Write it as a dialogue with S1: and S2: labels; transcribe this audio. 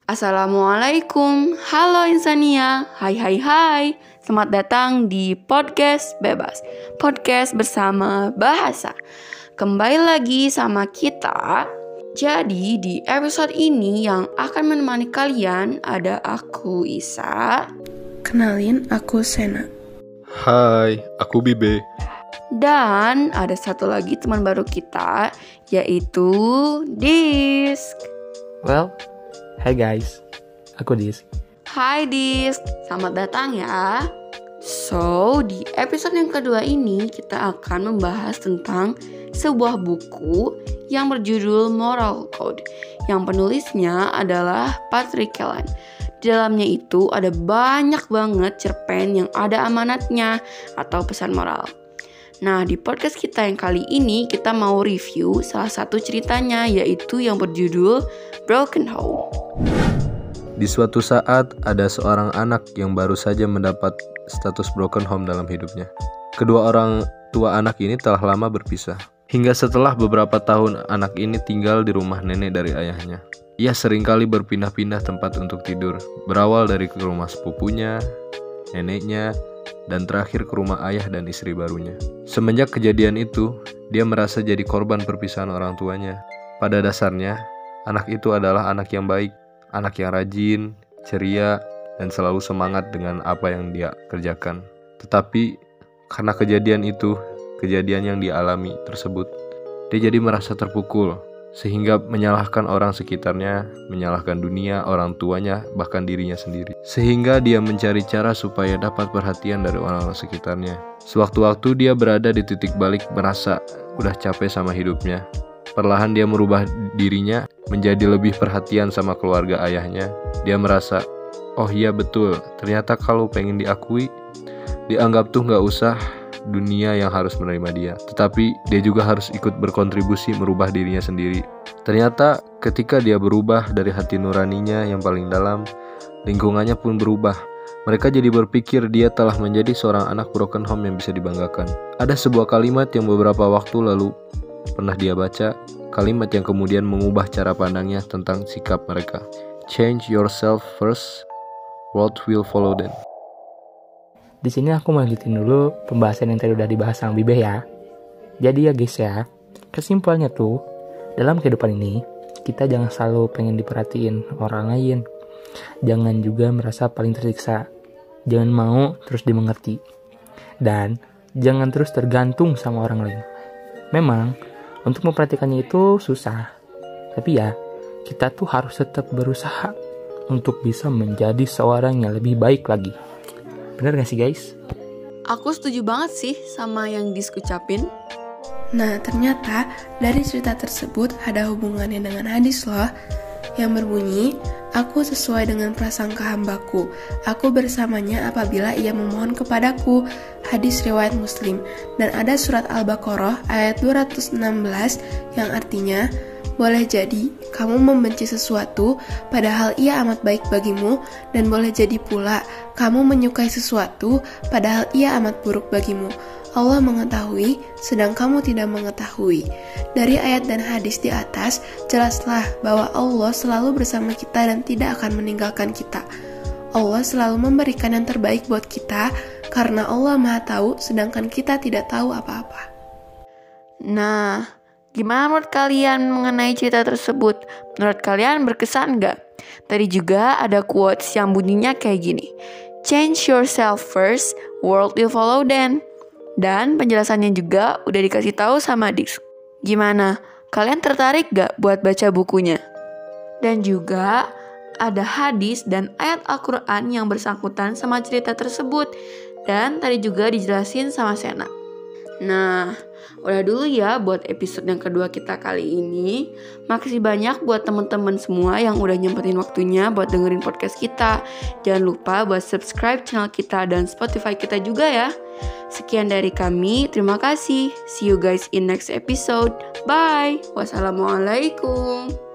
S1: Assalamualaikum, halo Insania, hai. Selamat datang di Podcast Bebas, podcast bersama bahasa. Kembali lagi sama kita. Jadi di episode ini yang akan menemani kalian ada aku Isa.
S2: Kenalin, aku Sena.
S3: Hai, aku Bibe.
S1: Dan ada satu lagi teman baru kita, yaitu Disk.
S4: Well, hai guys, aku Disk.
S1: Hai Disk, selamat datang ya. So, di episode yang kedua ini kita akan membahas tentang sebuah buku yang berjudul Moral Code, yang penulisnya adalah Patrick Kellan. Di dalamnya itu ada banyak banget cerpen yang ada amanatnya atau pesan moral. Nah, di podcast kita yang kali ini kita mau review salah satu ceritanya, yaitu yang berjudul Broken Home.
S3: Di suatu saat, ada seorang anak yang baru saja mendapat status broken home dalam hidupnya. Kedua orang tua anak ini telah lama berpisah. Hingga setelah beberapa tahun, anak ini tinggal di rumah nenek dari ayahnya. Ia seringkali berpindah-pindah tempat untuk tidur, berawal dari ke rumah sepupunya, neneknya, dan terakhir ke rumah ayah dan istri barunya. Semenjak kejadian itu, dia merasa jadi korban perpisahan orang tuanya. Pada dasarnya, anak itu adalah anak yang baik, anak yang rajin, ceria, dan selalu semangat dengan apa yang dia kerjakan. Tetapi, karena kejadian yang dia alami tersebut, dia jadi merasa terpukul, sehingga menyalahkan orang sekitarnya, menyalahkan dunia, orang tuanya, bahkan dirinya sendiri. Sehingga dia mencari cara supaya dapat perhatian dari orang-orang sekitarnya. Sewaktu-waktu dia berada di titik balik merasa udah capek sama hidupnya. Perlahan dia merubah dirinya menjadi lebih perhatian sama keluarga ayahnya. Dia merasa, oh iya betul, ternyata kalau pengen diakui, dianggap tuh gak usah dunia yang harus menerima dia, tetapi dia juga harus ikut berkontribusi merubah dirinya sendiri. Ternyata ketika dia berubah dari hati nuraninya yang paling dalam, lingkungannya pun berubah. Mereka jadi berpikir dia telah menjadi seorang anak broken home yang bisa dibanggakan. Ada sebuah kalimat yang beberapa waktu lalu pernah dia baca, kalimat yang kemudian mengubah cara pandangnya tentang sikap mereka. Change yourself first, world will follow them.
S4: Di sini aku melanjutin dulu pembahasan yang tadi udah dibahas sama Bibe ya. Jadi ya guys ya, kesimpulannya tuh, dalam kehidupan ini, kita jangan selalu pengen diperhatiin orang lain. Jangan juga merasa paling tersiksa. Jangan mau terus dimengerti. Dan jangan terus tergantung sama orang lain. Memang, untuk memperhatikannya itu susah. Tapi ya, kita tuh harus tetap berusaha untuk bisa menjadi seorang yang lebih baik lagi. Bener gak sih guys?
S1: Aku setuju banget sih sama yang Disk ucapin.
S2: Nah, ternyata dari cerita tersebut ada hubungannya dengan hadis loh, yang berbunyi, aku sesuai dengan prasangka hambaku, aku bersamanya apabila ia memohon kepadaku. Hadis riwayat Muslim. Dan ada surat Al-Baqarah ayat 216 yang artinya, boleh jadi kamu membenci sesuatu padahal ia amat baik bagimu, dan boleh jadi pula kamu menyukai sesuatu padahal ia amat buruk bagimu. Allah mengetahui sedang kamu tidak mengetahui. Dari ayat dan hadis di atas, jelaslah bahwa Allah selalu bersama kita dan tidak akan meninggalkan kita. Allah selalu memberikan yang terbaik buat kita karena Allah Maha Tahu sedangkan kita tidak tahu apa-apa.
S1: Nah, gimana menurut kalian mengenai cerita tersebut? Menurut kalian berkesan gak? Tadi juga ada quotes yang bunyinya kayak gini, change yourself first, world will follow then. Dan penjelasannya juga udah dikasih tahu sama Disk. Gimana? Kalian tertarik gak buat baca bukunya? Dan juga ada hadis dan ayat Al-Quran yang bersangkutan sama cerita tersebut. Dan tadi juga dijelasin sama Sena. Nah, udah dulu ya buat episode yang kedua kita kali ini. Makasih banyak buat teman-teman semua yang udah nyempetin waktunya buat dengerin podcast kita. Jangan lupa buat subscribe channel kita dan Spotify kita juga ya. Sekian dari kami, terima kasih. See you guys in next episode. Bye. Wassalamualaikum.